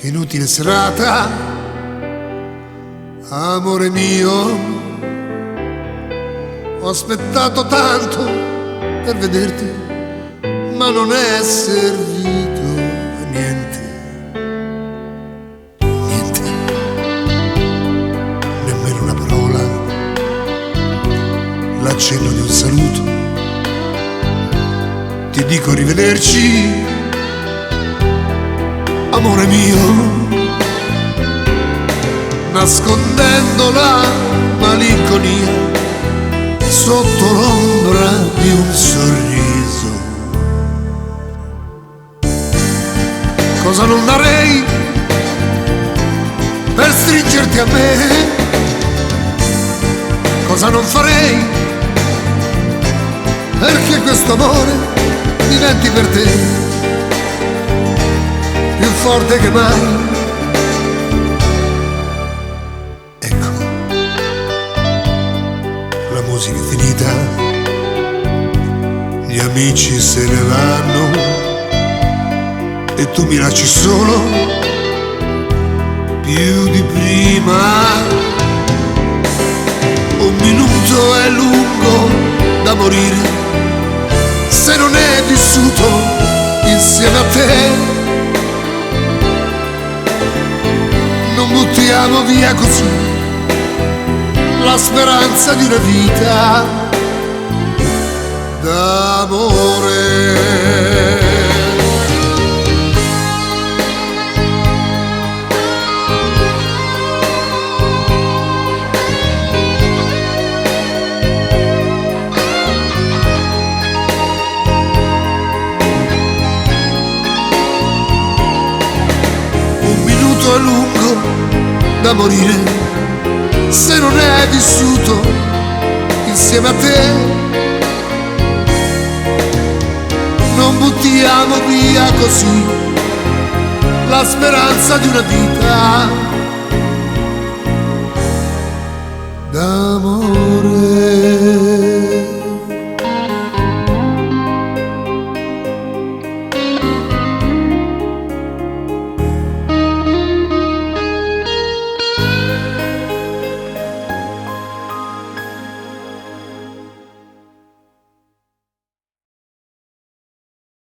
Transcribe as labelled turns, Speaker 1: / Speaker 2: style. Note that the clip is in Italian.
Speaker 1: inutile serata, amore mio, ho aspettato tanto per vederti, ma non è servito a niente, niente, nemmeno una parola, l'accenno di un saluto, ti dico arrivederci, amore mio, nascondendo la malinconia sotto l'ombra di un sorriso. Cosa non darei per stringerti a me, cosa non farei perché questo amore diventi per te più forte che mai. Ecco, la musica è finita, gli amici se ne vanno e tu mi lasci solo più di prima. Un minuto è lungo da morire se non è vissuto insieme a te. Non buttiamo via così la speranza di una vita d'amore. È lungo da morire se non è vissuto insieme a te. Non buttiamo via così la speranza di una vita d'amore.